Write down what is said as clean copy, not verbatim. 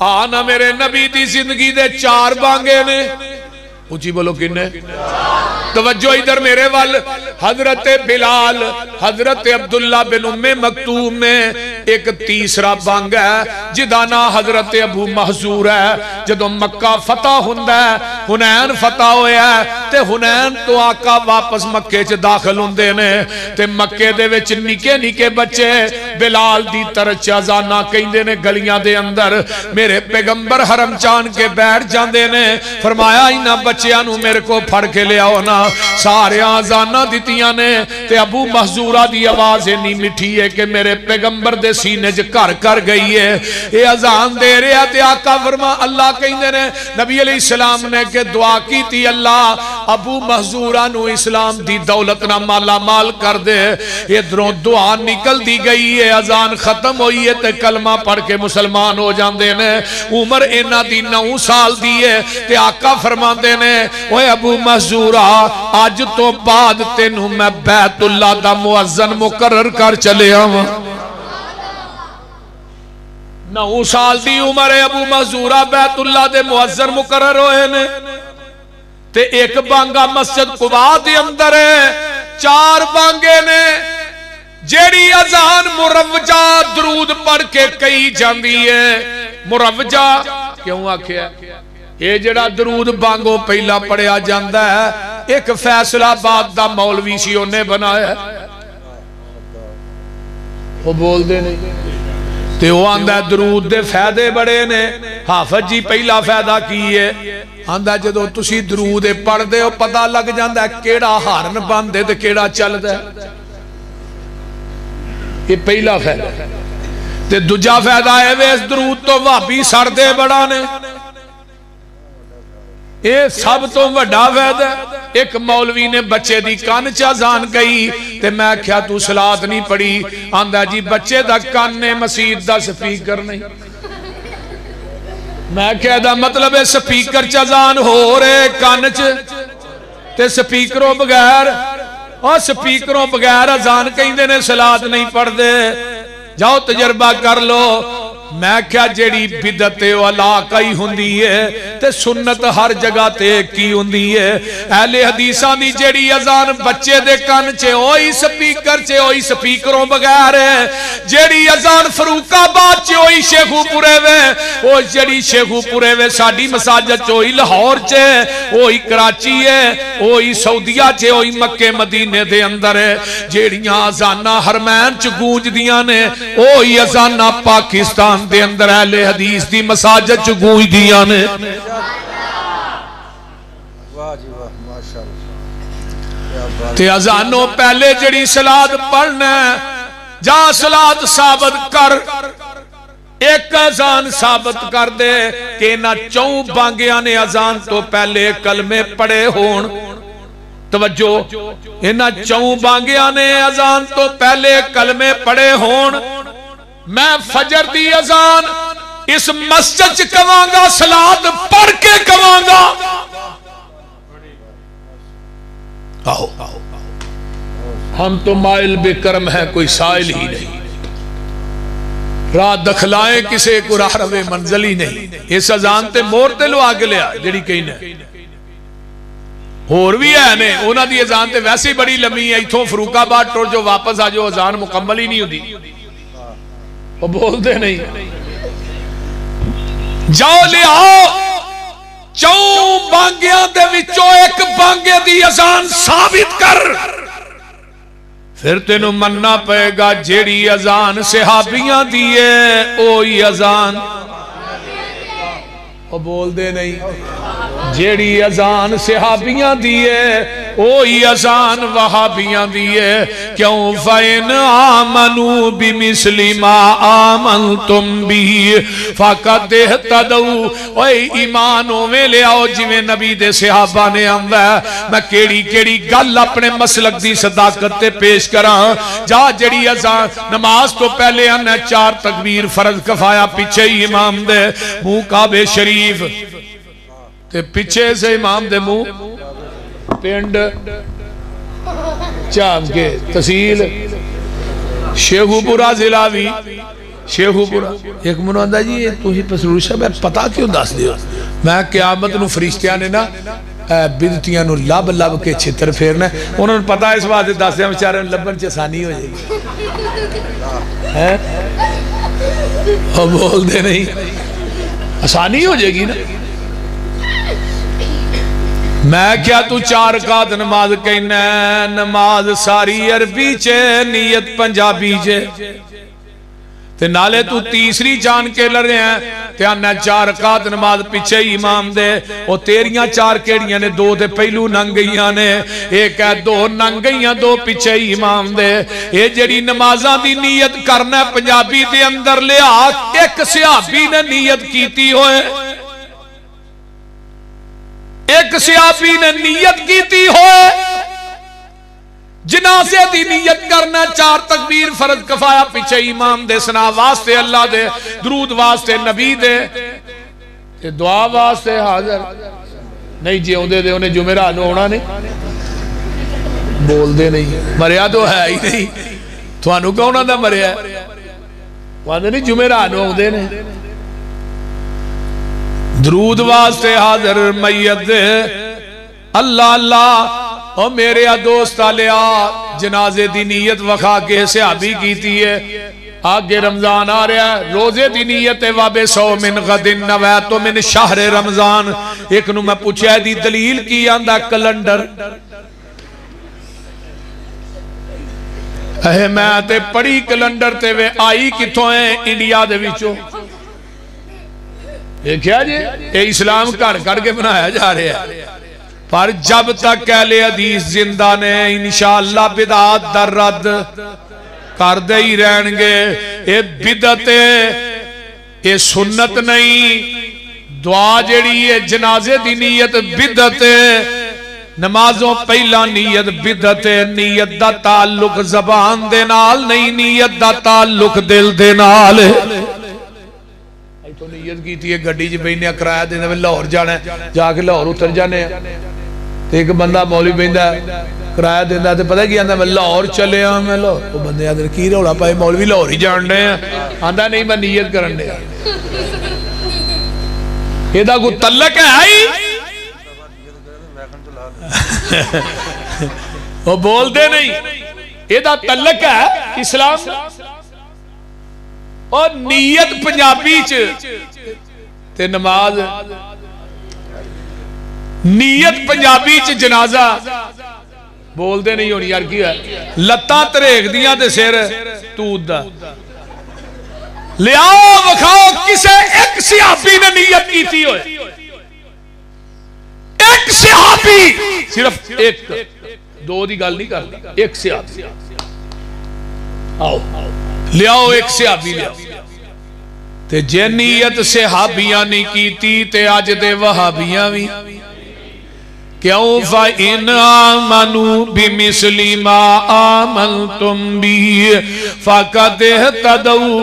آنا میرے نبی دی زندگی دے 4 بانگے نے. اچھی بولو کنے؟ توجہ ادھر میرے وال. حضرت بلال، حضرت عبداللہ بن ام مکتوم میں ایک تیسرا بانگ ہے جدا نا حضرت ابو محذور ہے. جدو مکہ فتح ہوندا ہے، حنین فتح ہویا ہے تے حنین تو آقا واپس مکے چ داخل ہوندے نے تے مکے دے وچ نکے نکے بچے بلال دی طرح اذاناں کہندے نے گلیاں دے اندر. میرے پیغمبر حرم چان کے بیٹھ جاندے نے. فرمایا انہاں بچیاں نو میرے کو پھڑ کے لے آؤ نا. سارے اذاناں دتیاں نے تے ابو محذورہ دی آواز اتنی میٹھی ہے کہ میرے پیغمبر دے سینے چ گھر کر گئی ہے. اے اذان دے رہا تے آقا فرما اللہ کہندے نے نبی علیہ السلام نے کہ دعا کی تھی اللہ ابو محذورہ نو اسلام دی دولت نہ مالا مال کر دے. ادھروں دعا نکل دی گئی ہے، اذان ختم ہوئی ہے تے کلمہ پڑھ کے مسلمان ہو جاندے نے. عمر انہاں دی 9 سال دی ہے تے آقا فرماندے نے اوے ابو محذورہ آج تو بعد تینوں میں بیت اللہ دا مؤذن مقرر کر چلے آواں. 9 سال دی عمر ہے ابو محذورہ بیت اللہ دے مؤذن مقرر ہوئے نے تے ایک بانگا مسجد قباء دے اندر ہے. 4 بانگے نے جیڑی اذان مروجہ درود پڑھ کے کئی جاندی ہے. مروجہ کیوں آکھیا یہ جڑا درود بانگو پہلا پڑھیا جاندہ ہے ایک فیصلہ آباد دا مولوی سی انہیں بنایا ہے. وہ بول دے نہیں تے وہ آندہ درود دے فائدے بڑے نے. حافظ جی پہلا فائدہ کی ہے آندہ جدو تسی درود پڑھ دے ہو پتہ لگ جاندہ ہے کیڑا ہارن باندے تے کیڑا چل دے. یہ پہلا فائدہ تے دوجا فائدہ ہے ویس درود تو وابی سڑ دے بڑا نے. یہ سب تو وڈا فائدہ. ایک مولوی نے بچے دی کان اذان گئی تے میں کیا تو صلاۃ نہیں پڑھی. آندہ جی بچے دا کان نے مسجد دا سپیکر نہیں. میں کیا دا مطلب ہے سپیکر اذان ہو رہے کان تے سپیکروں بغیر اور سپیکروں بغیر اذان کہیں دے نے صلاۃ نہیں پڑھ دے. جاؤ تجربہ کر لو. میں کیا جیڑی بدعت و علاقائی ہوندی ہے تے سنت ہر جگہ تے کی ہوندی ہے. اہل حدیثاں دی جیڑی اذان بچے دے کان چے ہوئی سپیکر چے ہوئی سپیکروں بغیر ہے. جیڑی اذان فروق آباد چے ہوئی شیخو پورے وے وہ جیڑی شیخو پورے وے ساڑی مساجد چے ہوئی لاہور چے ہوئی کراچی ہے ہوئی سعودیہ چے ہوئی مکہ مدینے دے اندر ہے. جیڑیاں اذانہ حرمین چ گونج دیاں نے ہوئی اذانہ پاکستان دے اندر اہل حدیث دی مساجد چ گونج دیاں نے. تے اذانوں پہلے جڑی صلاۃ پڑھنا جا صلاۃ ثابت کر. ایک اذان ثابت کر دے کہ نہ 4 بانگیاں نے اذان تو پہلے کلمے پڑھے ہون. توجہ انہاں 4 بانگیاں نے اذان تو پہلے کلمے پڑھے ہون. میں فجر دی اذان اس مسجد چ کواں گا صلاۃ پڑھ کے کواں گا. آؤ ہم تو مائل بے کرم ہیں کوئی سائل ہی نہیں. رات دکھلائیں کسے کو راہ روے منزل ہی نہیں. اس اذان تے مور تے لو آگے لیا جڑی کہیں نے اور بھی ہے نے اونا دی اذان تے ویسے بڑی لمحی ہے. اتھوں فروق آباد ٹور جو واپس آ جو اذان مکمل ہی نہیں ہوتی. وہ بول دے نہیں جاؤ لے آؤ 4 بانگیاں دے وچوں ایک بانگے دی اذان ثابت کر. پھر تینوں مننا پئے گا جیڑی اذان صحابیاں دیئے اوہی اذان. وہ بول دے نہیں جیڑی اذان صحابیاں دیئے اوہی اذان وہابیاں دیئے. کیوں فَإِنْ آمَنُوا بِمِثْلِ مَا آمَنْتُمْ بِهِ فَقَدْ اهْتَدَوْا. اوہ ایمانوں میں لے آؤ جویں نبی دے صحابہ نے آندا ہے. میں کیڑی گل اپنے مسلک دی صداقت تے پیش کراں. جا جڑی اذان نماز تو پہلے آنا 4 تکبیر فرض کفایا پیچھے ہی امام دے منہ کعبے شریف تے پیچھے سے امام دے منہ پنڈ چام کے تحصیل شیخو پورا ضلع بھی شیخو پورا ایک منو آندہ جی تو ہی پسرور صاحب پتا کیوں دس دیو میں قیامت نو فرشتیاں نے نا بدتیاں نو لب لب کے چھتر پھیرنا ہے انہوں نے پتا اس بات دس دیا بیچارے لبن چ آسانی ہو جائے گی وہ بول دے نہیں آسانی ہو جائے گی نا میں کیا تو 4 رکعت نماز کہنا ہے نماز ساری عربی چے نیت پنجابی چے تے نالے تو تیسری جان کے لڑ رہے ہیں تے آنا 4 رکعت نماز پیچھے امام دے او تیریاں 4 کیڑیاں نے 2 دے پہلو ننگ گئیاں نے ایک ہے 2 ننگ گئیاں 2 پیچھے امام دے اے جڑی نمازاں دی نیت کرنا پنجابی دے اندر لیا ایک صحابی نے نیت کیتی ہوئے ایک صحابی نے نیت کیتی ہوئے جنازے دی نیت کرنا 4 تکبیر فرض کفایا پیچھے امام دے سنا واسطے اللہ دے درود واسطے نبی دے دعا واسطے حاضر نہیں جی ہوں دے انہیں جمعرات نو ہونا نہیں بول دے نہیں مریا تو ہے ہی نہیں تو انہوں کہونا دا مریا ہے وہاں دے نہیں جمعرات نو ہوں دے نہیں درود واسطے حاضر میت دے اللہ اللہ او میرے دوست لیا جنازے دی نیت وکھا کے صحابی کیتی ہے آگے رمضان آ رہا ہے روزے دی نیت وابے سو من غدن نویتو من شہر رمضان ایک نو میں پوچھا دی دلیل کی آندہ کلنڈر میں تے پڑی کلنڈر تے وے آئی کتوں ہیں انڈیا دے وچوں دیکھیا جی اے اسلام کر کے بنایا جا رہا ہے پر جب تک اہل حدیث زندہ نے انشاءاللہ بدعات در رد کر دے ہی رہن گے اے بدعت اے سنت نہیں دعا جڑی ہے جنازے دی نیت بدعت نمازوں پہلا نیت بدعت نیت دا تعلق زبان دے نال نہیں نیت دا تعلق دل دے نال تو نیت کی تھی گھڑی جی بہنے کرایا دینا میں لاہور جانا ہے جا کے لاہور اتر جانے ہیں ایک بندہ مولوی بہندہ کرایا دینا تو پتہ کیا میں لاہور چلے ہوں میں لاہور وہ بندے آدھر کی روڑا پائے مولوی لاہور ہی جان رہے ہیں آندھا نہیں میں نیت کرن دے یہ دا کوئی تلق ہے آئی وہ بول دے نہیں یہ دا تلق ہے اسلام اور نیت پنجابی تے نماز نیت پنجابی جنازہ بول دے نہیں ہونی یار کی ہے لتاں تریک دیاں تے سیر تود دا لیاؤ وکھاؤ کسے ایک صحابی نے نیت کی تھی ہوئے ایک صحابی صرف ایک 2 دی گل نہیں کرتا ایک صحابی آؤ لیاؤ ایک صحابی لیاؤ تے جے نیت صحابیاں نہیں کیتی تے آج دے وہابیاں بھی کیوں فَإِنْ آمَنُوا بِمِثْلِ مَا آمَنْتُمْ بِهِ فَقَدْ اهْتَدَوْا